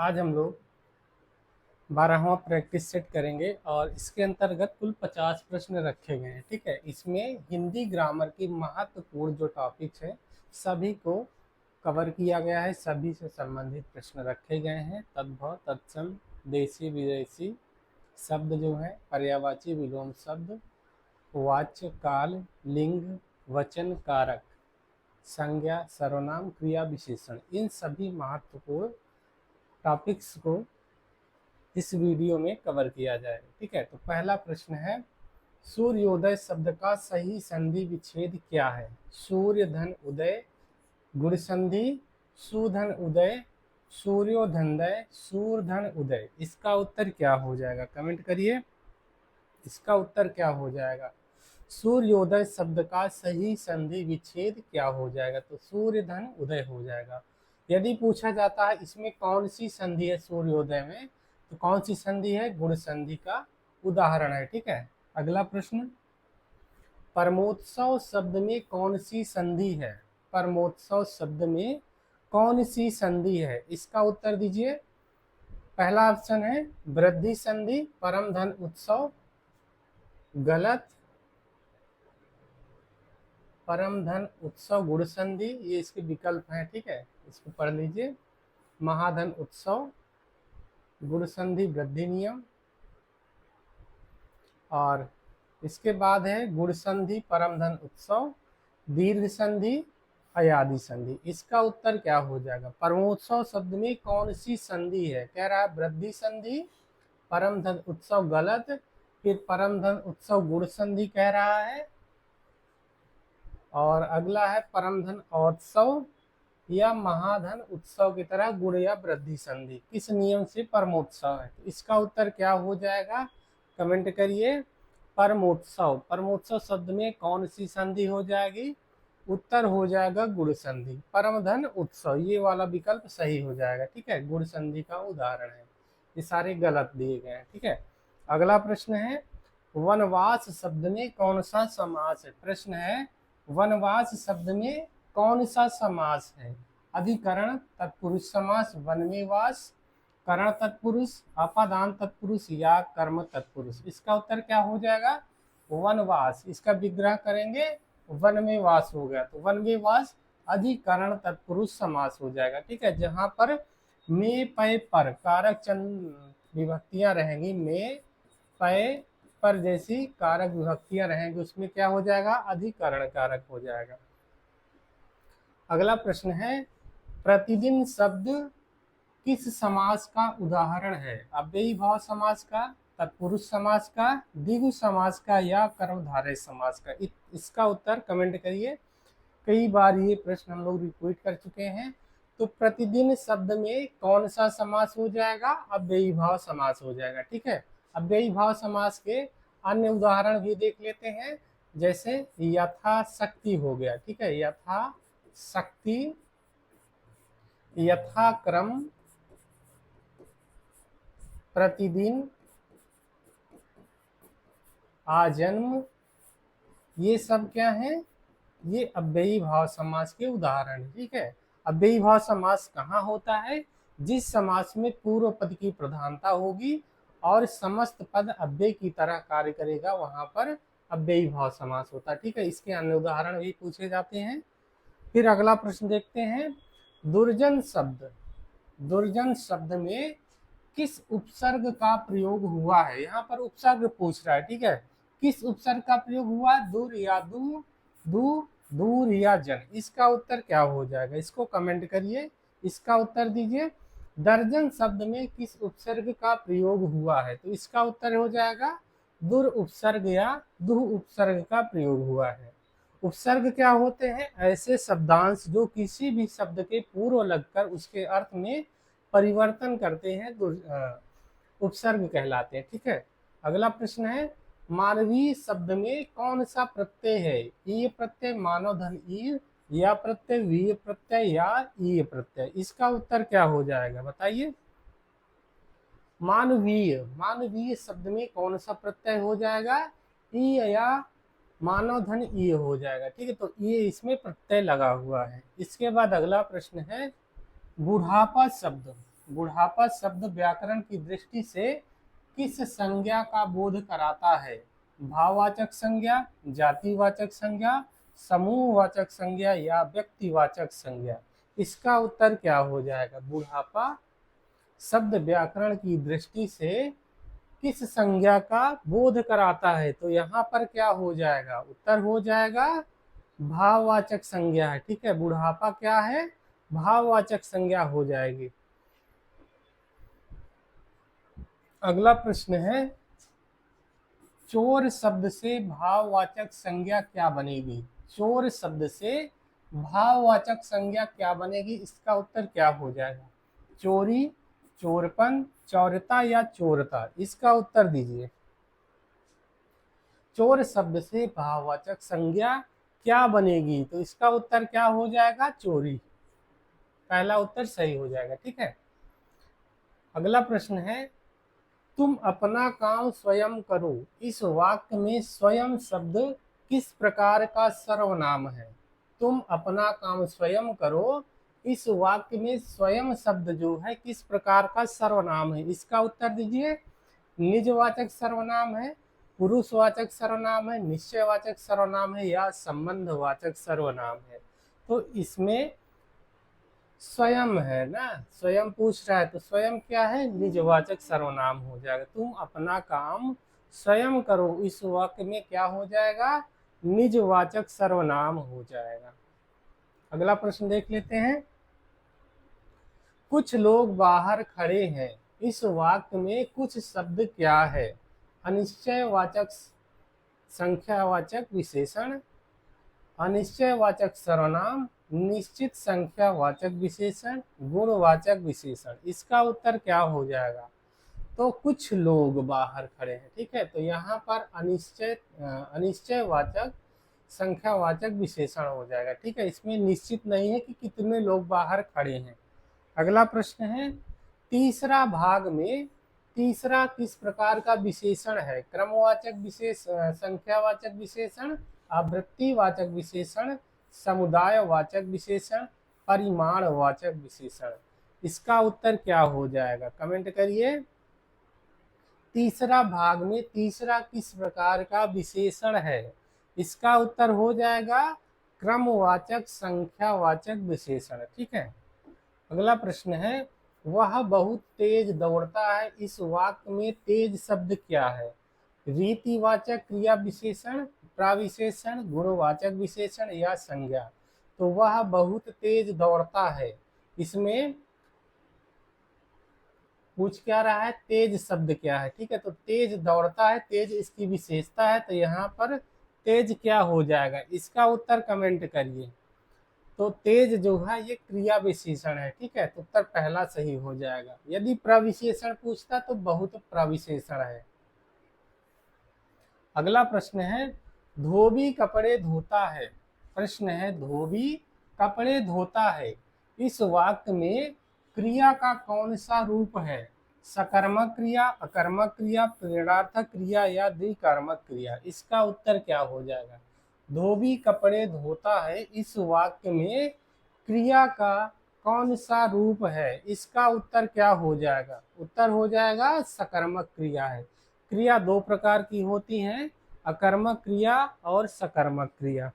आज हम लोग 12वां प्रैक्टिस सेट करेंगे और इसके अंतर्गत कुल 50 प्रश्न रखे गए हैं। ठीक है, इसमें हिंदी ग्रामर की महत्वपूर्ण जो टॉपिक्स हैं सभी को कवर किया गया है। सभी से संबंधित प्रश्न रखे गए हैं। तद्भव, तत्सम, देशी विदेशी शब्द जो है, पर्यायवाची विलोम शब्द, वाच्य, काल, लिंग, वचन, कारक, संज्ञा, सर्वनाम, क्रिया विशेषण, इन सभी महत्वपूर्ण टॉपिक्स को इस वीडियो में कवर किया जाएगा। ठीक है, तो पहला प्रश्न है, सूर्योदय शब्द का सही संधि विच्छेद क्या है? सूर्य धन उदय, गुण संधि, सुधन उदय, सूर्योधनदय, सूर्धन उदय। इसका उत्तर क्या हो जाएगा? कमेंट करिए, इसका उत्तर क्या हो जाएगा? सूर्योदय शब्द का सही संधि विच्छेद क्या हो जाएगा? तो सूर्य धन उदय हो जाएगा। यदि पूछा जाता है इसमें कौन सी संधि है सूर्योदय में, तो कौन सी संधि है? गुण संधि का उदाहरण है। ठीक है, अगला प्रश्न, परमोत्सव शब्द में कौन सी संधि है? परमोत्सव शब्द में कौन सी संधि है? इसका उत्तर दीजिए। पहला ऑप्शन है वृद्धि संधि, परम धन उत्सव, गलत। परम धन उत्सव गुण संधि, ये इसके विकल्प हैं। ठीक है, इसको पढ़ लीजिए। महाधन उत्सव, गुण संधि, वृद्धि नियम, और इसके बाद है गुण संधि, परम धन उत्सव, दीर्घ संधि, अयादि संधि। इसका उत्तर क्या हो जाएगा? परमोत्सव शब्द में कौन सी संधि है? कह रहा है वृद्धि संधि, परम धन उत्सव गलत, फिर परम धन उत्सव गुण संधि कह रहा है, और अगला है परम धन उत्सव या महाधन उत्सव की तरह गुण या वृद्धि संधि। किस नियम से परमोत्सव है? तो इसका उत्तर क्या हो जाएगा? कमेंट करिए। परमोत्सव, परमोत्सव शब्द में कौन सी संधि हो जाएगी? उत्तर हो जाएगा गुण संधि। परम धन उत्सव, ये वाला विकल्प सही हो जाएगा। ठीक है, गुण संधि का उदाहरण है। ये सारे गलत दिए गए हैं। ठीक है, अगला प्रश्न है, वनवास शब्द में कौन सा समास है? प्रश्न है, वनवास शब्द में कौन सा समास है? अधिकरण तत्पुरुष समास, वन में वास, करण तत्पुरुष, अपादान तत्पुरुष या कर्म तत्पुरुष। इसका उत्तर क्या हो जाएगा? वनवास। इसका विग्रह करेंगे, वन में वास हो गया, तो वन में वास अधिकरण तत्पुरुष समास हो जाएगा। ठीक है, जहां पर में, पय, पर कारक चंद विभक्तियां रहेंगी, में, पय, पर जैसी कारक विभक्तियां रहेंगी, उसमें क्या हो जाएगा? अधिकरण कारक हो जाएगा। अगला प्रश्न है, प्रतिदिन शब्द किस समास का उदाहरण है? अव्ययी भाव समास का, तत्पुरुष समास का, द्विगु समास का या कर्मधारय समास का? इसका उत्तर कमेंट करिए। कई बार ये प्रश्न हम लोग रिपीट कर चुके हैं। तो प्रतिदिन शब्द में कौन सा समास हो जाएगा? अव्ययी भाव समास हो जाएगा। ठीक है, अव्ययी भाव समास के अन्य उदाहरण भी देख लेते हैं, जैसे यथाशक्ति हो गया। ठीक है, यथाशक्ति, यथाक्रम, प्रतिदिन, आजन्म, ये सब क्या है? ये अव्ययी भाव समास के उदाहरण। ठीक है, अव्ययी भाव समास कहाँ होता है? जिस समास में पूर्व पद की प्रधानता होगी और समस्त पद अव्यय की तरह कार्य करेगा, वहां पर अव्ययी भाव समास होता है। ठीक है, इसके अन्य उदाहरण भी पूछे जाते हैं। फिर अगला प्रश्न देखते हैं, दुर्जन शब्द, दुर्जन शब्द में किस उपसर्ग का प्रयोग हुआ है? यहाँ पर उपसर्ग पूछ रहा है। ठीक है, किस उपसर्ग का प्रयोग हुआ? दूर या दू, दू, दूर या जन। इसका उत्तर क्या हो जाएगा? इसको कमेंट करिए, इसका उत्तर दीजिए। दर्जन शब्द में किस उपसर्ग का प्रयोग हुआ है? तो इसका उत्तर हो जाएगा दुर उपसर्ग या दुह उपसर्ग का प्रयोग हुआ है। उपसर्ग क्या होते हैं? ऐसे शब्दांश जो किसी भी शब्द के पूर्व लगकर उसके अर्थ में परिवर्तन करते हैं, उपसर्ग कहलाते हैं। ठीक है, अगला प्रश्न है, मानवीय शब्द में कौन सा प्रत्यय है? ई प्रत्यय, मानव धन ई, या प्रत्यय, वीय प्रत्यय या ई प्रत्यय। इसका उत्तर क्या हो जाएगा? बताइए। मानवीय, मानवीय शब्द में कौन सा प्रत्यय हो जाएगा? ई या मानव धन ई हो जाएगा। ठीक है, तो ये इसमें प्रत्यय लगा हुआ है। इसके बाद अगला प्रश्न है, बुढ़ापा शब्द, बुढ़ापा शब्द व्याकरण की दृष्टि से किस संज्ञा का बोध कराता है? भाववाचक संज्ञा, जातिवाचक संज्ञा, समूहवाचक संज्ञा या व्यक्तिवाचक संज्ञा? इसका उत्तर क्या हो जाएगा? बुढ़ापा शब्द व्याकरण की दृष्टि से किस संज्ञा का बोध कराता है? तो यहाँ पर क्या हो जाएगा? उत्तर हो जाएगा भाववाचक संज्ञा है। ठीक है, बुढ़ापा क्या है? भाववाचक संज्ञा हो जाएगी। अगला प्रश्न है, चोर शब्द से भाववाचक संज्ञा क्या बनेगी? चोर शब्द से भाववाचक संज्ञा क्या बनेगी? इसका उत्तर क्या हो जाएगा? चोरी, चोरपन, चौरता या चोरता? इसका उत्तर दीजिए। चोर शब्द से भाववाचक संज्ञा क्या बनेगी? तो इसका उत्तर क्या हो जाएगा? चोरी। पहला उत्तर सही हो जाएगा। ठीक है, अगला प्रश्न है, तुम अपना काम स्वयं करो, इस वाक्य में स्वयं शब्द किस प्रकार का सर्वनाम है? तुम अपना काम स्वयं करो, इस वाक्य में स्वयं शब्द जो है किस प्रकार का सर्वनाम है? इसका उत्तर दीजिए। निजवाचक सर्वनाम है, पुरुषवाचक सर्वनाम है, निश्चयवाचक सर्वनाम है या संबंधवाचक सर्वनाम है? तो इसमें स्वयं है ना, स्वयं पूछ रहा है तो स्वयं क्या है? निजवाचक सर्वनाम हो जाएगा। तुम अपना काम स्वयं करो, इस वाक्य में क्या हो जाएगा? निजवाचक सर्वनाम हो जाएगा। अगला प्रश्न देख लेते हैं, कुछ लोग बाहर खड़े हैं, इस वाक्य में कुछ शब्द क्या है? अनिश्चयवाचक संख्यावाचक विशेषण, अनिश्चयवाचक सर्वनाम, निश्चित संख्यावाचक विशेषण, गुणवाचक विशेषण? इसका उत्तर क्या हो जाएगा? तो कुछ लोग बाहर खड़े हैं। ठीक है, तो यहाँ पर अनिश्चयवाचक संख्यावाचक विशेषण हो जाएगा। ठीक है, इसमें निश्चित नहीं है कि कितने लोग बाहर खड़े हैं। अगला प्रश्न है, तीसरा भाग में तीसरा किस प्रकार का विशेषण है? क्रमवाचक विशेष, संख्यावाचक विशेषण, आवृत्तिवाचक विशेषण, समुदायवाचक विशेषण, परिमाणवाचक विशेषण? इसका उत्तर क्या हो जाएगा? कमेंट करिए। तीसरा भाग में तीसरा किस प्रकार का विशेषण है? इसका उत्तर हो जाएगा क्रमवाचक संख्यावाचक विशेषण। ठीक है, अगला प्रश्न है, वह बहुत तेज दौड़ता है, इस वाक्य में तेज शब्द क्या है? रीतिवाचक क्रिया विशेषण, प्राविशेषण, गुणवाचक विशेषण या संज्ञा? तो वह बहुत तेज दौड़ता है, इसमें पूछ क्या रहा है? तेज शब्द क्या है? ठीक है, तो तेज दौड़ता है, तेज इसकी विशेषता है, तो यहाँ पर तेज क्या हो जाएगा? इसका उत्तर कमेंट करिए। तो तेज जो है ये क्रिया विशेषण है। ठीक है, तो उत्तर पहला सही हो जाएगा। यदि प्रविशेषण पूछता तो बहुत प्रविशेषण है। अगला प्रश्न है, धोबी कपड़े धोता है। प्रश्न है, धोबी कपड़े धोता है, इस वाक्य में क्रिया का कौन सा रूप है? सकर्मक क्रिया, अकर्मक क्रिया, प्रेरणार्थक क्रिया या द्विकर्मक क्रिया? इसका उत्तर क्या हो जाएगा? धोबी कपड़े धोता है, इस वाक्य में क्रिया का कौन सा रूप है? इसका उत्तर क्या हो जाएगा? उत्तर हो जाएगा सकर्मक क्रिया है। क्रिया दो प्रकार की होती हैं, अकर्मक क्रिया और सकर्मक क्रिया।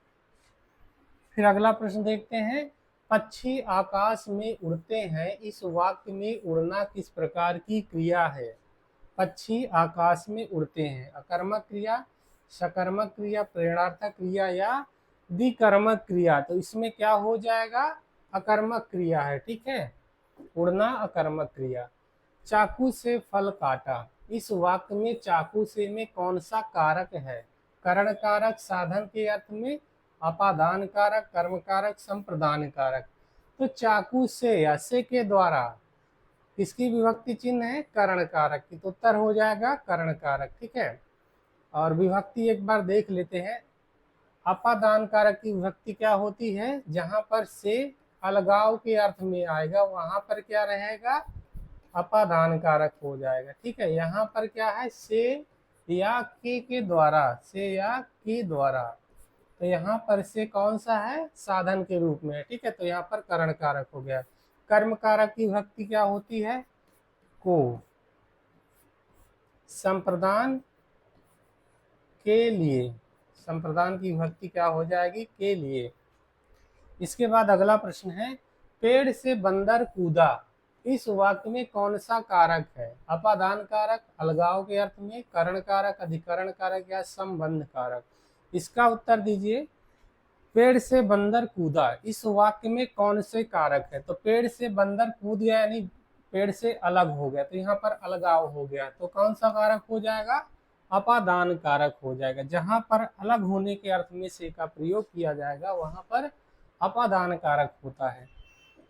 फिर अगला प्रश्न देखते हैं, पक्षी आकाश में उड़ते हैं, इस वाक्य में उड़ना किस प्रकार की क्रिया है? पक्षी आकाश में उड़ते हैं, अकर्मक क्रिया, सकर्मक क्रिया, प्रेरणार्थक क्रिया या द्विकर्मक क्रिया? तो इसमें क्या हो जाएगा? अकर्मक क्रिया है। ठीक है, उड़ना अकर्मक क्रिया। चाकू से फल काटा, इस वाक्य में चाकू से में कौन सा कारक है? करण कारक, साधन के अर्थ में, अपादान कारक, कर्म कारक, संप्रदान कारक? तो चाकू से या से के द्वारा किसकी विभक्ति चिन्ह है? करण कारक की, तो उत्तर हो जाएगा करण कारक। ठीक है, और विभक्ति एक बार देख लेते हैं। अपादान कारक की विभक्ति क्या होती है? जहां पर से अलगाव के अर्थ में आएगा वहां पर क्या रहेगा? अपादान कारक हो जाएगा। ठीक है, यहाँ पर क्या है? से या के द्वारा, से या के द्वारा, तो यहाँ पर से कौन सा है? साधन के रूप में। ठीक है, तो यहाँ पर करण कारक हो गया। कर्म कारक की विभक्ति क्या होती है? को। संप्रदान के लिए, संप्रदान की विभक्ति क्या हो जाएगी? के लिए। इसके बाद अगला प्रश्न है, पेड़ से बंदर कूदा, इस वाक्य में कौन सा कारक है? अपादान कारक, अलगाव के अर्थ में, करण कारक, अधिकरण कारक या संबंध कारक? इसका उत्तर दीजिए। पेड़ से बंदर कूदा, इस वाक्य में कौन से कारक है? तो पेड़ से बंदर कूद गया यानी पेड़ से अलग हो गया, तो यहाँ पर अलगाव हो गया, तो कौन सा कारक हो जाएगा? अपादान कारक हो जाएगा। जहां पर अलग होने के अर्थ में से का प्रयोग किया जाएगा वहां पर अपादान कारक होता है।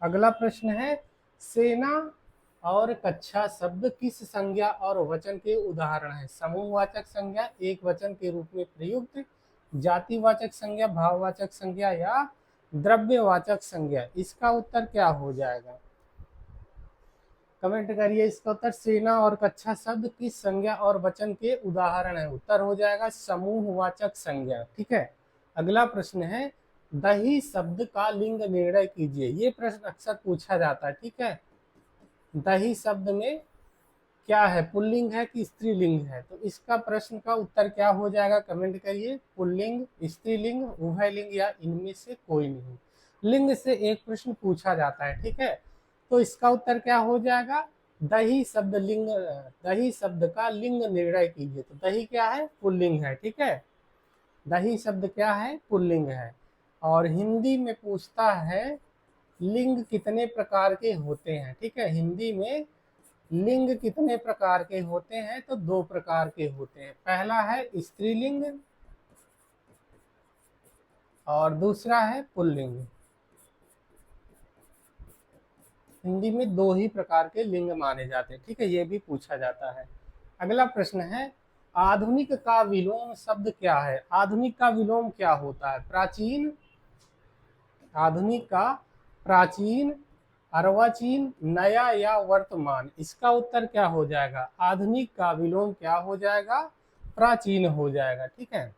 अगला प्रश्न है, सेना और कक्षा शब्द किस संज्ञा और वचन के उदाहरण है? समूहवाचक संज्ञा, एक वचन के रूप में प्रयुक्त, जातिवाचक संज्ञा, भाववाचक संज्ञा या द्रव्यवाचक संज्ञा? इसका उत्तर क्या हो जाएगा? कमेंट करिए इसका उत्तर। सेना और कक्षा शब्द किस संज्ञा और वचन के उदाहरण है? उत्तर हो जाएगा समूहवाचक संज्ञा। ठीक है। अगला प्रश्न है, दही शब्द का लिंग निर्णय कीजिए। ये प्रश्न अक्सर पूछा जाता है। ठीक है, दही शब्द में क्या है, पुल्लिंग है कि स्त्रीलिंग है? तो इसका प्रश्न का उत्तर क्या हो जाएगा? कमेंट करिए। पुल्लिंग, स्त्रीलिंग, उभयलिंग या इनमें से कोई नहीं। लिंग से एक प्रश्न पूछा जाता है। ठीक है, तो इसका उत्तर क्या हो जाएगा? दही शब्द लिंग, दही शब्द का लिंग निर्णय कीजिए। तो दही क्या है? पुल्लिंग है। ठीक है, दही शब्द क्या है? पुल्लिंग है। और हिंदी में पूछता है लिंग कितने प्रकार के होते हैं? ठीक है, हिंदी में लिंग कितने प्रकार के होते हैं? तो 2 प्रकार के होते हैं। पहला है स्त्रीलिंग और दूसरा है पुल्लिंग। हिंदी में 2 ही प्रकार के लिंग माने जाते हैं। ठीक है, ये भी पूछा जाता है। अगला प्रश्न है, आधुनिक का विलोम शब्द क्या है? आधुनिक का विलोम क्या होता है? प्राचीन, आधुनिक का प्राचीन, अर्वाचीन, नया या वर्तमान? इसका उत्तर क्या हो जाएगा? आधुनिक का विलोम क्या हो जाएगा? प्राचीन हो जाएगा। ठीक है।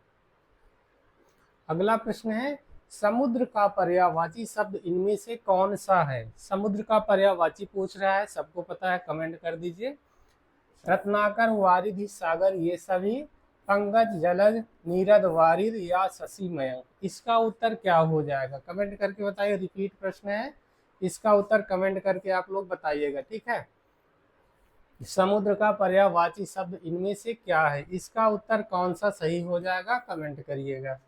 अगला प्रश्न है, समुद्र का पर्यायवाची शब्द इनमें से कौन सा है? समुद्र का पर्यायवाची पूछ रहा है, सबको पता है, कमेंट कर दीजिए। रत्नाकर, वारिधि, सागर, ये सभी, पंकज, जलज, नीरद, वारिद या शशि, मयंक? इसका उत्तर क्या हो जाएगा? कमेंट करके बताइए। रिपीट प्रश्न है, इसका उत्तर कमेंट करके आप लोग बताइएगा। ठीक है, समुद्र का पर्यायवाची शब्द इनमें से क्या है? इसका उत्तर कौन सा सही हो जाएगा? कमेंट करिएगा।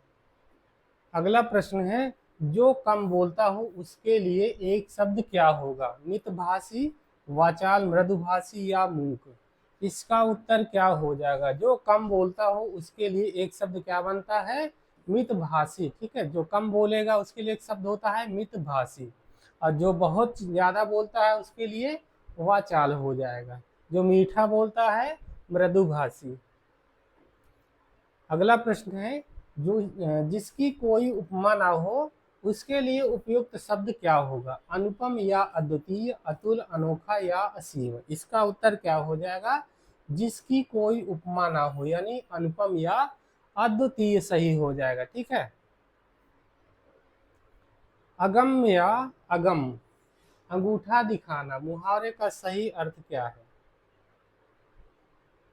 अगला प्रश्न है, जो कम बोलता हो उसके लिए एक शब्द क्या होगा? मितभाषी, वाचाल, मृदुभाषी या मूक? इसका उत्तर क्या हो जाएगा? जो कम बोलता हो उसके लिए एक शब्द क्या बनता है? मितभाषी। ठीक है, जो कम बोलेगा उसके लिए एक शब्द होता है मितभाषी, और जो बहुत ज्यादा बोलता है उसके लिए वाचाल हो जाएगा। जो मीठा बोलता है मृदुभाषी। अगला प्रश्न है, जो जिसकी कोई उपमा ना हो उसके लिए उपयुक्त शब्द क्या होगा? अनुपम या अद्वितीय, अतुल, अनोखा या असीम? इसका उत्तर क्या हो जाएगा? जिसकी कोई उपमा ना हो, यानी अनुपम या अद्वितीय सही हो जाएगा। ठीक है। अगम या अगम, अंगूठा दिखाना, मुहावरे का सही अर्थ क्या है?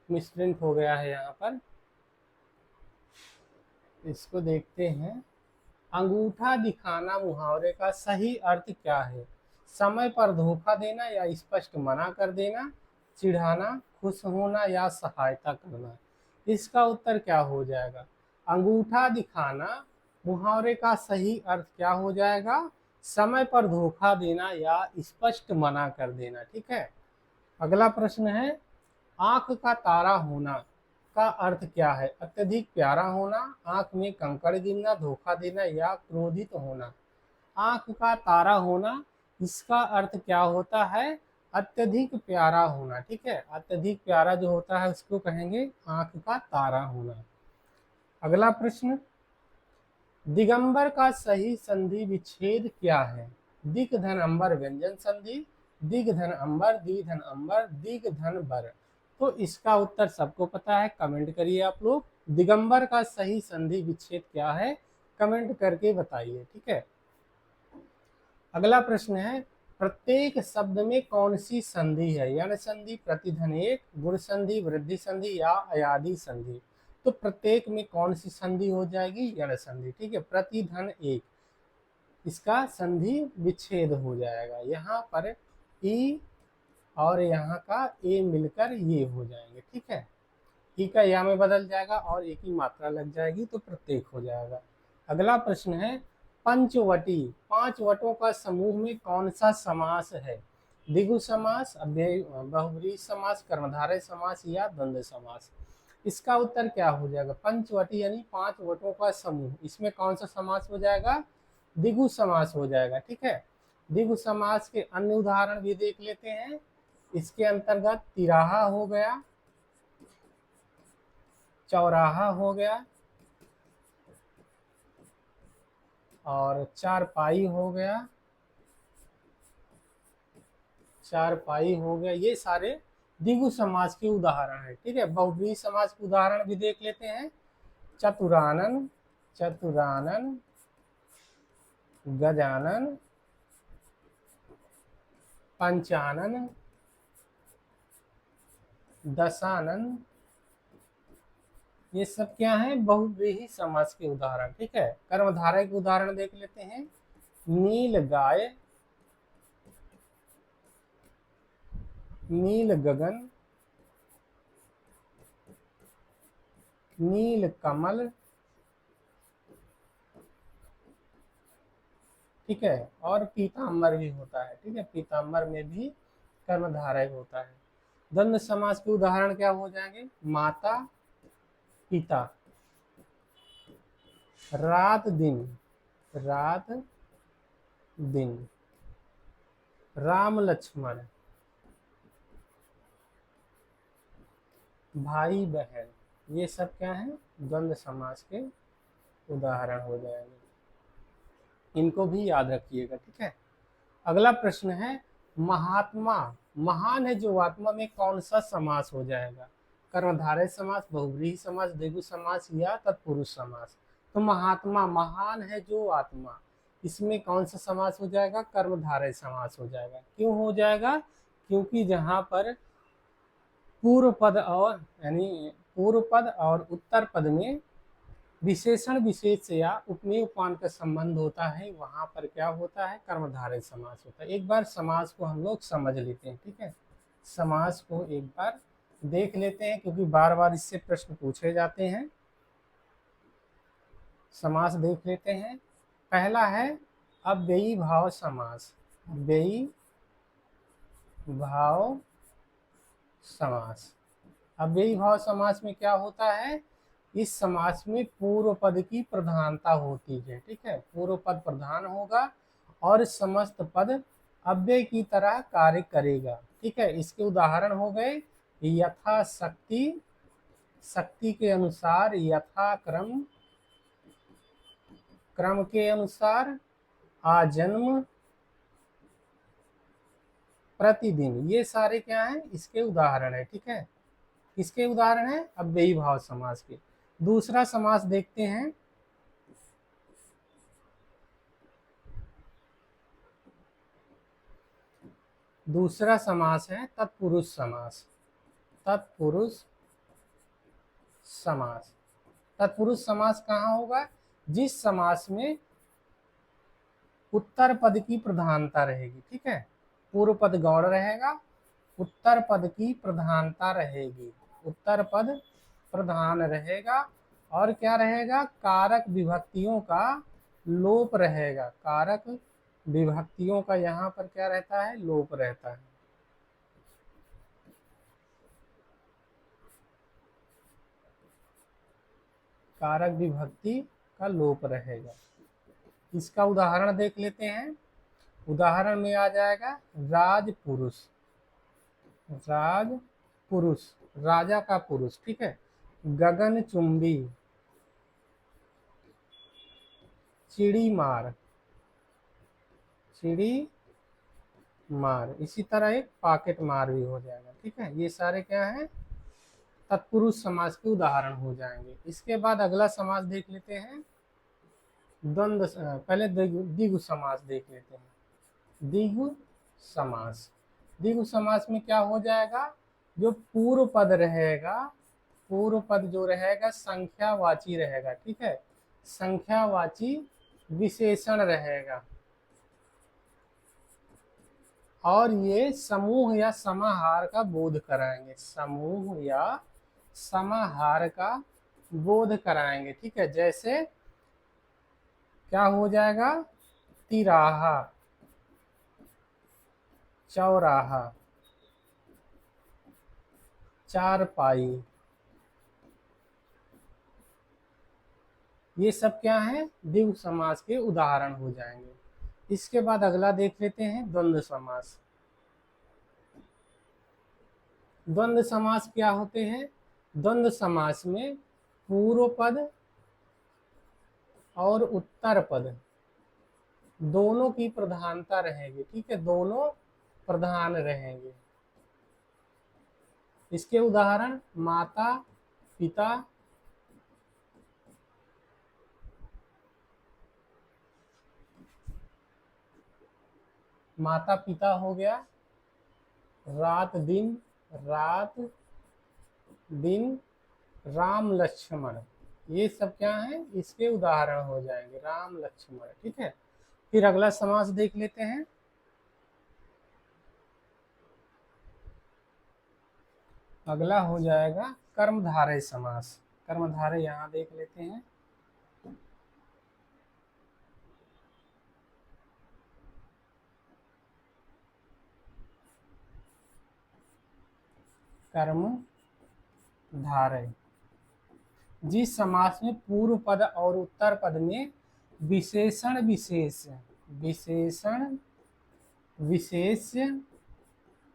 मिसप्रिंट हो गया है यहाँ पर, इसको देखते हैं। अंगूठा दिखाना मुहावरे का सही अर्थ क्या है? समय पर धोखा देना या स्पष्ट मना कर देना, चिढ़ाना, खुश होना या सहायता करना? इसका उत्तर क्या हो जाएगा? अंगूठा दिखाना मुहावरे का सही अर्थ क्या हो जाएगा? समय पर धोखा देना या स्पष्ट मना कर देना। ठीक है। अगला प्रश्न है, आंख का तारा होना का अर्थ क्या है? अत्यधिक प्यारा होना, आंख में कंकड़ गिरना, धोखा देना या क्रोधित होना? आंख का तारा होना, इसका अर्थ क्या होता है? अत्यधिक प्यारा होना। ठीक है, अत्यधिक प्यारा जो होता है उसको कहेंगे आंख का तारा होना। अगला प्रश्न, दिगंबर का सही संधि विच्छेद क्या है? दिक धन अंबर व्यंजन संधि, दिग धन अंबर, दी धन अंबर, दिग धन बर? तो इसका उत्तर सबको पता है, कमेंट करिए आप लोग। दिगंबर का सही संधि विच्छेद क्या है? कमेंट करके बताइए। ठीक है। अगला प्रश्न है, प्रत्येक शब्द में कौन सी संधि है? यण संधि, प्रतिधन एक, गुण संधि, वृद्धि संधि या अयादि संधि? तो प्रत्येक में कौन सी संधि हो जाएगी? यण संधि। ठीक है, प्रतिधन एक, इसका संधि विच्छेद हो जाएगा। यहाँ पर ई और यहाँ का ए मिलकर ये हो जाएंगे। ठीक है, ई का या में बदल जाएगा और ए की मात्रा लग जाएगी तो प्रत्येक हो जाएगा। अगला प्रश्न है पंचवटी, 5 वटों का समूह में कौन सा समास है? द्विगु समास, अव्ययी बहुव्रीहि समास, कर्मधारय समास या द्वंद्व समास? इसका उत्तर क्या हो जाएगा? पंचवटी यानी 5 वटों का समूह, इसमें कौन सा समास हो जाएगा? द्विगु समास हो जाएगा। ठीक है, द्विगु समास के अन्य उदाहरण भी देख लेते हैं। इसके अंतर्गत तिराहा हो गया, चौराहा हो गया और चारपाई हो गया, चारपाई हो गया। ये सारे द्विगु समास के उदाहरण है। ठीक है, बहुव्रीहि समास के उदाहरण भी देख लेते हैं। चतुरानन, चतुरानन, गजानन, पंचानन, दशानन, ये सब क्या है? बहुव्रीहि समास के उदाहरण। ठीक है, कर्मधारय के उदाहरण देख लेते हैं। नील गाय, नील गगन, नील कमल। ठीक है, और पीताम्बर भी होता है। ठीक है, पीताम्बर में भी कर्मधारय होता है। द्वंद्व समास के उदाहरण क्या हो जाएंगे? माता पिता, रात दिन, रात दिन, राम लक्ष्मण, भाई बहन। ये सब क्या है? द्वंद्व समास के उदाहरण हो जाएंगे, इनको भी याद रखिएगा। ठीक है, अगला प्रश्न है महात्मा, महान है जो आत्मा में कौन सा समास हो जाएगा? कर्मधारय समास, बहुव्रीहि समास, द्विगु समास या तत्पुरुष समास? तो महात्मा, महान है जो आत्मा, इसमें कौन सा समास हो जाएगा? कर्मधारय समास हो जाएगा। क्यों हो जाएगा? क्योंकि जहां पर पूर्व पद और यानी पूर्व पद और उत्तर पद में विशेषण विशेष या उपमेय उपमान का संबंध होता है, वहां पर क्या होता है? कर्मधारय समास होता है। एक बार समास को हम लोग समझ लेते हैं। ठीक है, समास को एक बार देख लेते हैं क्योंकि बार बार इससे प्रश्न पूछे जाते हैं। समास देख लेते हैं। पहला है अव्ययी भाव समास, अव्ययी भाव समास। अव्ययी भाव समास में क्या होता है? इस समास में पूर्व पद की प्रधानता होती है। ठीक है, पूर्व पद प्रधान होगा और समस्त पद अव्यय की तरह कार्य करेगा। ठीक है, इसके उदाहरण हो गए यथा शक्ति, शक्ति के अनुसार, यथा क्रम, क्रम के अनुसार, आजन्म, प्रतिदिन। ये सारे क्या हैं? इसके उदाहरण है। ठीक है, किसके उदाहरण है? अव्ययी भाव समास के। दूसरा समास देखते हैं। दूसरा समास है तत्पुरुष समास, तत्पुरुष समास। तत्पुरुष समास कहाँ होगा? जिस समास में उत्तर पद की प्रधानता रहेगी। ठीक है, पूर्व पद गौण रहेगा, उत्तर पद की प्रधानता रहेगी, उत्तर पद प्रधान रहेगा और क्या रहेगा? कारक विभक्तियों का लोप रहेगा, कारक विभक्तियों का यहाँ पर क्या रहता है? लोप रहता है। कारक विभक्ति का लोप रहेगा। इसका उदाहरण देख लेते हैं। उदाहरण में आ जाएगा राजपुरुष, राजपुरुष, राजा का पुरुष। ठीक है, गगनचुंबी, चिड़ी मार, चिड़ी मार। इसी तरह एक पॉकेट मार भी हो जाएगा। ठीक है, ये सारे क्या हैं? तत्पुरुष समास के उदाहरण हो जाएंगे। इसके बाद अगला समास देख लेते हैं द्वंद्व, पहले द्विगु समास देख लेते हैं। द्विगु समास। द्विगु समास में क्या हो जाएगा, जो पूर्व पद रहेगा, पूर्व पद जो रहेगा संख्यावाची रहेगा, ठीक है, संख्यावाची विशेषण रहेगा, और ये समूह या समाहार का बोध कराएंगे, समूह या समाहार का बोध कराएंगे, ठीक है। जैसे क्या हो जाएगा, तिराहा, चौराहा, चारपाई, ये सब क्या है, द्विगु समास के उदाहरण हो जाएंगे। इसके बाद अगला देख लेते हैं द्वंद्व समास। द्वंद्व समास क्या होते हैं, द्वंद्व समास में पूर्व पद और उत्तर पद दोनों की प्रधानता रहेगी, ठीक है, दोनों प्रधान रहेंगे। इसके उदाहरण माता पिता, माता पिता हो गया, रात दिन, रात दिन, राम लक्ष्मण, ये सब क्या है, इसके उदाहरण हो जाएंगे, राम लक्ष्मण, ठीक है। फिर अगला समास देख लेते हैं। अगला हो जाएगा कर्मधारय समास। कर्मधारय यहाँ देख लेते हैं। कर्मधारय, जिस समास में पूर्व पद और उत्तर पद में विशेषण विशेष, विशेषण विशेष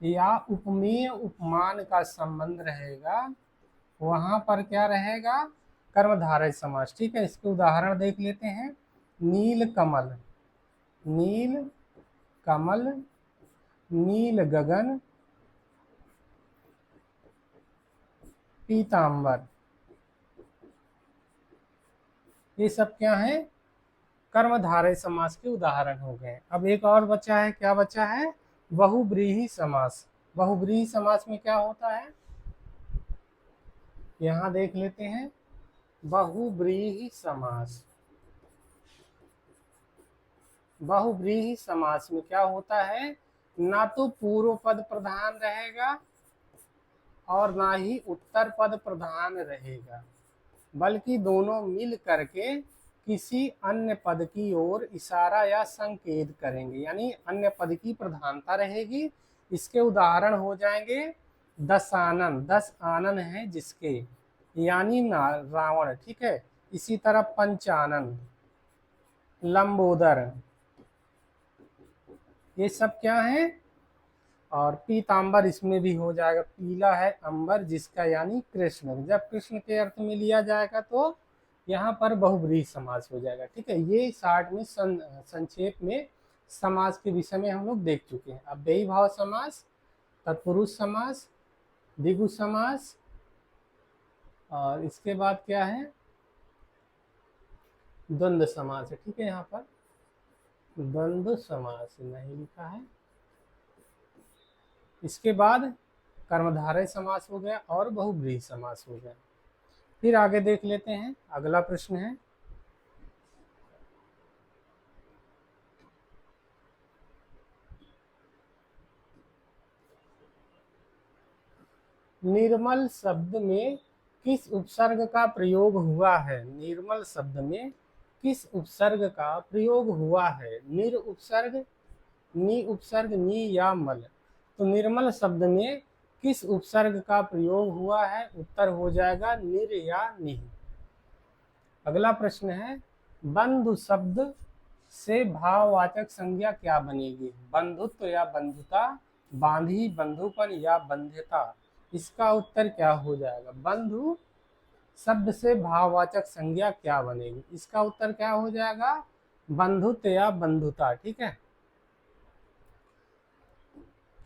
या उपमेय उपमान का संबंध रहेगा, वहां पर क्या रहेगा, कर्मधारय समास, ठीक है। इसके उदाहरण देख लेते हैं। नील कमल, नील कमल, नील गगन, पीतांबर, ये सब क्या है, कर्मधारय समास के उदाहरण हो गए। अब एक और बचा है, क्या बचा है, बहुब्रीहि समास। बहुब्रीहि समास में क्या होता है, यहां देख लेते हैं। बहुब्रीहि समास, बहुब्रीहि समास में क्या होता है, ना तो पूर्व पद प्रधान रहेगा और ना ही उत्तर पद प्रधान रहेगा, बल्कि दोनों मिल करके किसी अन्य पद की ओर इशारा या संकेत करेंगे, यानी अन्य पद की प्रधानता रहेगी। इसके उदाहरण हो जाएंगे दशानन, 10 आनन है जिसके, यानी ना रावण, ठीक है। इसी तरह पंचानन, लंबोदर, ये सब क्या है, और पीतांबर इसमें भी हो जाएगा, पीला है अंबर जिसका, यानी कृष्ण। जब कृष्ण के अर्थ में लिया जाएगा तो यहाँ पर बहुब्रीहि समास हो जाएगा, ठीक है। ये शार्ट में संक्षेप में समास के विषय में हम लोग देख चुके हैं। अब व्ययी भाव समास, तत्पुरुष समास, द्विगु समास, और इसके बाद क्या है, द्वंद्व समास है, ठीक है। यहाँ पर द्वंद्व समास नहीं लिखा है। इसके बाद कर्मधारय समास हो गया और बहुब्रीहि समास हो गया। फिर आगे देख लेते हैं। अगला प्रश्न है, निर्मल शब्द में किस उपसर्ग का प्रयोग हुआ है, निर्मल शब्द में किस उपसर्ग का प्रयोग हुआ है, निर उपसर्ग, नी उपसर्ग, नी या मल। तो निर्मल शब्द में किस उपसर्ग का प्रयोग हुआ है, उत्तर हो जाएगा निर या नि। अगला प्रश्न है, बंधु शब्द से भाववाचक संज्ञा क्या बनेगी, बंधुत्व या बंधुता, बांधी, बंधुपन या बंध्यता। इसका उत्तर क्या हो जाएगा, बंधु शब्द से भाववाचक संज्ञा क्या बनेगी, इसका उत्तर क्या हो जाएगा, बंधुत्व या बंधुता, ठीक है।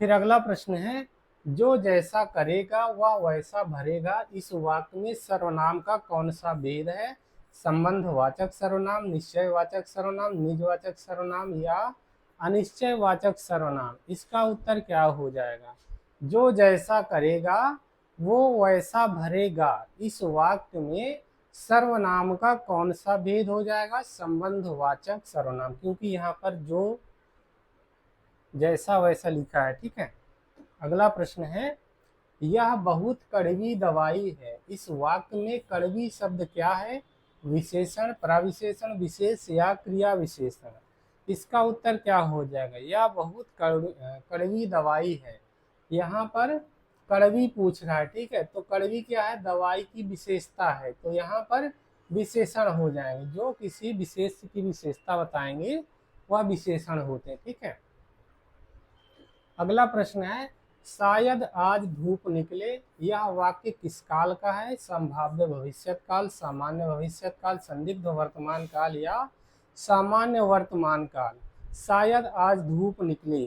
फिर अगला प्रश्न है, जो जैसा करेगा वह वैसा भरेगा, इस वाक्य में सर्वनाम का कौन सा भेद है, संबंधवाचक सर्वनाम, निश्चयवाचक सर्वनाम, निजवाचक सर्वनाम या अनिश्चयवाचक सर्वनाम, इसका उत्तर क्या हो जाएगा? जो जैसा करेगा वो वैसा भरेगा, इस वाक्य में सर्वनाम का कौन सा भेद हो जाएगा? संबंधवाचक सर्वनाम, क्योंकि यहाँ पर जो जैसा वैसा लिखा है। ठीक है, अगला प्रश्न है, यह बहुत कड़वी दवाई है, इस वाक्य में कड़वी शब्द क्या है? विशेषण, प्रविशेषण, विशेष या क्रिया विशेषण? इसका उत्तर क्या हो जाएगा? यह बहुत कड़वी दवाई है, यहाँ पर कड़वी पूछ रहा है। ठीक है, तो कड़वी क्या है? दवाई की विशेषता है, तो यहाँ पर विशेषण हो जाएंगे, जो किसी विशेष की विशेषता बताएंगे वह विशेषण होते हैं। ठीक है, अगला प्रश्न है, शायद आज धूप निकले, यह वाक्य किस काल का है? संभाव्य भविष्यत काल, सामान्य भविष्यत काल, संदिग्ध वर्तमान काल या सामान्य वर्तमान काल? शायद आज धूप निकले,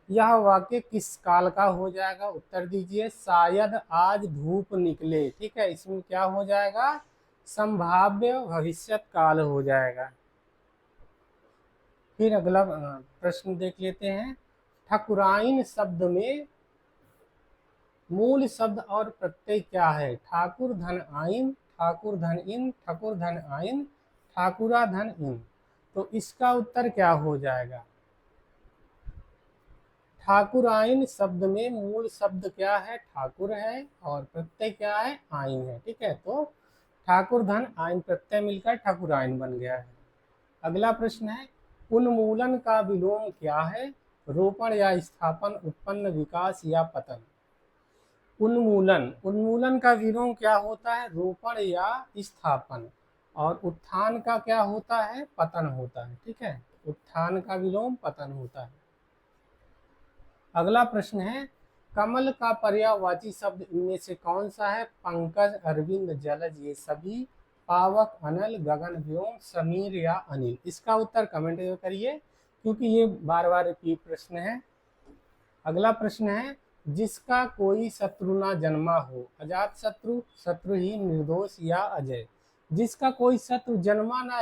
यह वाक्य किस काल का हो जाएगा? उत्तर दीजिए। शायद आज धूप निकले, ठीक है, इसमें क्या हो जाएगा? संभाव्य भविष्यत काल हो जाएगा। फिर अगला प्रश्न देख लेते हैं, ठकुराइन शब्द में मूल शब्द और प्रत्यय क्या है? ठाकुर धन आइन, ठाकुर धन इन, ठकुर धन आइन, ठाकुरा धन इन। तो इसका उत्तर क्या हो जाएगा? ठाकुर आइन शब्द में मूल शब्द क्या है? ठाकुर है, और प्रत्यय क्या है? आइन है। ठीक है, तो ठाकुर धन आइन प्रत्यय मिलकर ठाकुर आइन बन गया है। अगला प्रश्न है, उन्मूलन का विलोम क्या है? रोपण या स्थापन, उत्पन्न, विकास या पतन? उन्मूलन, उन्मूलन का विलोम क्या होता है? रोपण या स्थापन। और उत्थान का क्या होता है? पतन होता है। ठीक है, उत्थान का विलोम पतन होता है। अगला प्रश्न है, कमल का पर्यायवाची शब्द इनमें से कौन सा है? पंकज, अरविंद, जलज ये सभी, पावक, अनल, गगन, व्योम, समीर या अनिल? इसका उत्तर कमेंट करिए, क्योंकि ये बार बार रिपीट प्रश्न है। अगला प्रश्न है, जिसका कोई शत्रु ना जन्मा हो, अजात शत्रु, शत्रुहीन, निर्दोष या अजय? जिसका कोई शत्रु जन्मा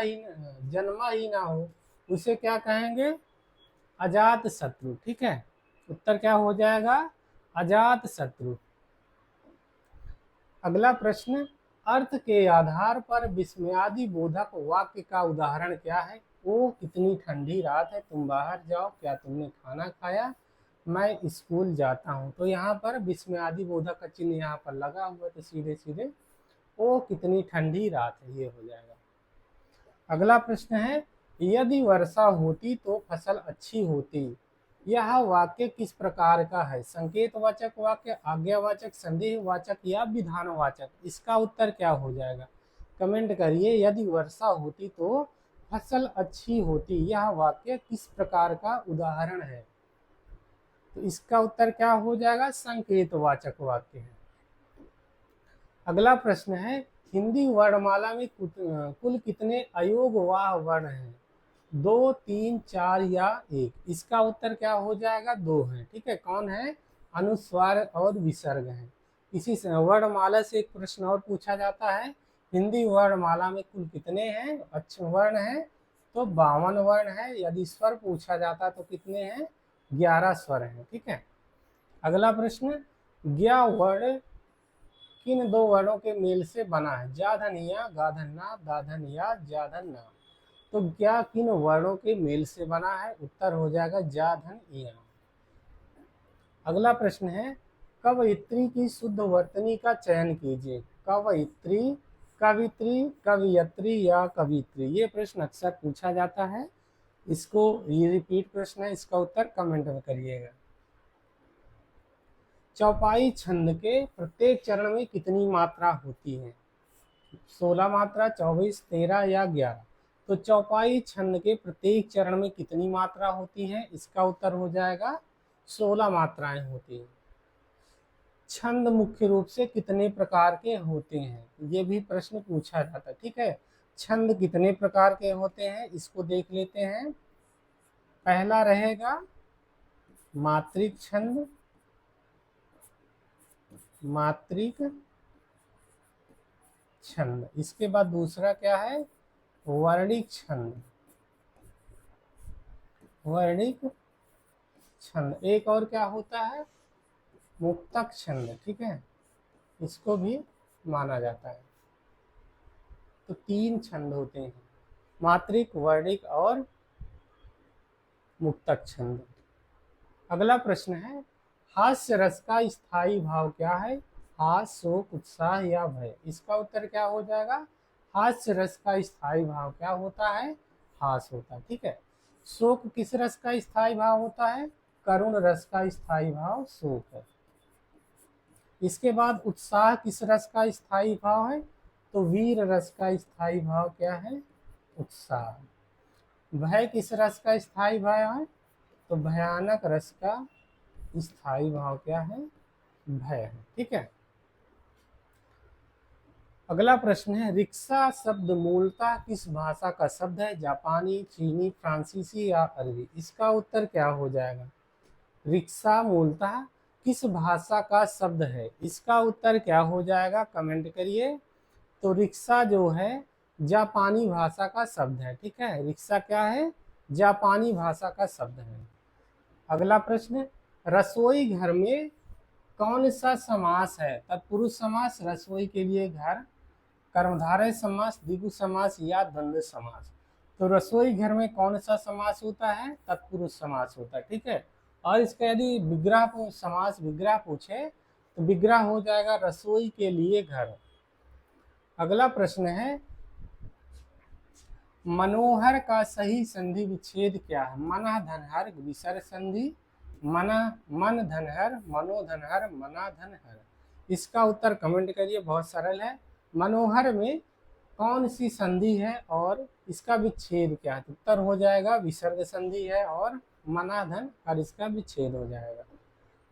ही ना हो, उसे क्या कहेंगे? अजात शत्रु। ठीक है, उत्तर क्या हो जाएगा? अजात शत्रु। अगला प्रश्न, अर्थ के आधार पर विस्मयादि बोधक वाक्य का उदाहरण क्या है? ओ कितनी ठंडी रात है, तुम बाहर जाओ, क्या तुमने खाना खाया, मैं स्कूल जाता हूँ। तो यहाँ पर विस्मयादि बोधक का चिन्ह यहाँ पर लगा हुआ, तो सीधे सीधे ओ कितनी ठंडी रात है, ये हो जाएगा। अगला प्रश्न है, यदि वर्षा होती तो फसल अच्छी होती, यह वाक्य किस प्रकार का है? संकेतवाचक वाक्य, आज्ञावाचक, संदेहवाचक या विधानवाचक? इसका उत्तर क्या हो जाएगा? कमेंट करिए। यदि वर्षा होती तो फसल अच्छी होती, यह वाक्य किस प्रकार का उदाहरण है? तो इसका उत्तर क्या हो जाएगा? संकेतवाचक वाक्य है। अगला प्रश्न है, हिंदी वर्णमाला में कुल कितने अयोगवाह वर्ण हैं? 2, 3, 4 या 1? इसका उत्तर क्या हो जाएगा? 2 है। ठीक है, कौन है? अनुस्वार और विसर्ग है। इसी से वर्णमाला से एक प्रश्न और पूछा जाता है, हिंदी वर्णमाला में कुल कितने हैं अच्छे वर्ण हैं? तो 52 वर्ण है। यदि स्वर पूछा जाता तो कितने हैं? 11 स्वर हैं। ठीक है, अगला प्रश्न, ज्ञा वर्ण किन 2 वर्णों के मेल से बना है? जाधन या, गाधन ना, दाधन या, जाधन ना? तो क्या किन वर्णों के मेल से बना है? उत्तर हो जाएगा जाधन या। अगला प्रश्न है, कवयित्री की शुद्ध वर्तनी का चयन कीजिए। कवयित्री, कवित्री, कवियत्री या कवित्री? ये प्रश्न अक्सर पूछा जाता है, इसको ये रिपीट प्रश्न है, इसका उत्तर कमेंट में करिएगा। चौपाई छंद के प्रत्येक चरण में कितनी मात्रा होती है? 16 मात्रा, 24, 13 या 11? तो चौपाई छंद के प्रत्येक चरण में कितनी मात्रा होती है? इसका उत्तर हो जाएगा 16 मात्राएं होती हैं। छंद मुख्य रूप से कितने प्रकार के होते हैं? ये भी प्रश्न पूछा जाता है। ठीक है, छंद कितने प्रकार के होते हैं इसको देख लेते हैं। पहला रहेगा मात्रिक छंद, मात्रिक छंद। इसके बाद दूसरा क्या है? वर्णिक छंद, वर्णिक छंद। एक और क्या होता है, मुक्तक छंद, ठीक है, इसको भी माना जाता है। तो 3 छंद होते हैं, मात्रिक, वर्णिक और मुक्तक छंद। अगला प्रश्न है, हास्य रस का स्थायी भाव क्या है, हास, शोक, उत्साह या भय। इसका उत्तर क्या हो जाएगा, हास्य रस का स्थायी भाव क्या होता है, हास होता है, ठीक है। शोक किस रस का स्थायी भाव होता है, करुण रस का स्थायी भाव शोक है। इसके बाद उत्साह किस रस का स्थायी भाव है, तो वीर रस का स्थायी भाव क्या है, उत्साह। भय किस रस का स्थायी भाव है, तो भयानक रस का स्थायी भाव क्या है, भय है, ठीक है। अगला प्रश्न है, रिक्शा शब्द मूलतः किस भाषा का शब्द है, जापानी, चीनी, फ्रांसीसी या अरबी। इसका उत्तर क्या हो जाएगा, रिक्शा मूलतः किस भाषा का शब्द है। इसका उत्तर क्या हो जाएगा, कमेंट करिए। तो रिक्शा जो है जापानी भाषा का शब्द है, ठीक है, रिक्शा क्या है, जापानी भाषा का शब्द है। अगला प्रश्न, रसोई घर में कौन सा समास है, तत्पुरुष समास, रसोई के लिए घर, कर्मधारय समास, द्विगु समास या द्वंद्व समास। तो रसोई घर में कौन सा समास होता है, तत्पुरुष समास होता है, ठीक है। और इसका यदि विग्रह समास विग्रह पूछे तो विग्रह हो जाएगा रसोई के लिए घर। अगला प्रश्न है, मनोहर का सही संधि विच्छेद क्या है, मना धनहर, विसर्ग संधि, मना मन धनहर, मनोधनहर, मना धनहर। इसका उत्तर कमेंट करिए, बहुत सरल है। मनोहर में कौन सी संधि है और इसका विच्छेद क्या है, उत्तर हो जाएगा विसर्ग संधि है और मनाधन और इसका विच्छेद हो जाएगा।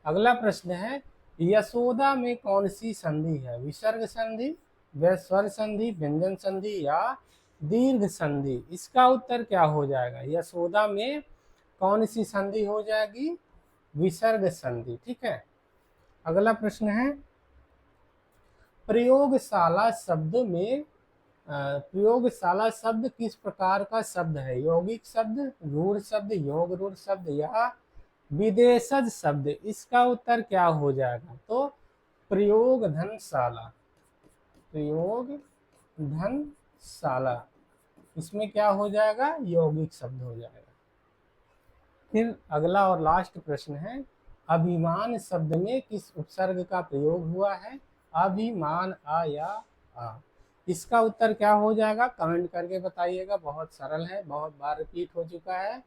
अगला प्रश्न है, यशोदा में कौन सी संधि है, विसर्ग संधि, स्वर संधि, व्यंजन संधि या दीर्घ संधि। इसका उत्तर क्या हो जाएगा, यशोदा में कौन सी संधि हो जाएगी, विसर्ग संधि, ठीक है। अगला प्रश्न है, प्रयोगशाला शब्द में प्रयोगशाला शब्द किस प्रकार का शब्द है, यौगिक शब्द, रूढ़ शब्द, योग रूढ़ शब्द या विदेशज शब्द। इसका उत्तर क्या हो जाएगा, तो प्रयोग धनशाला, प्रयोग धनशाला, इसमें क्या हो जाएगा, यौगिक शब्द हो जाएगा। फिर अगला और लास्ट प्रश्न है, अभिमान शब्द में किस उपसर्ग का प्रयोग हुआ है, अभिमान, आ या आ। इसका उत्तर क्या हो जाएगा, कमेंट करके बताइएगा, बहुत सरल है, बहुत बार रिपीट हो चुका है।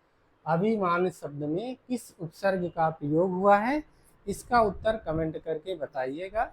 अभिमान शब्द में किस उपसर्ग का प्रयोग हुआ है, इसका उत्तर कमेंट करके बताइएगा।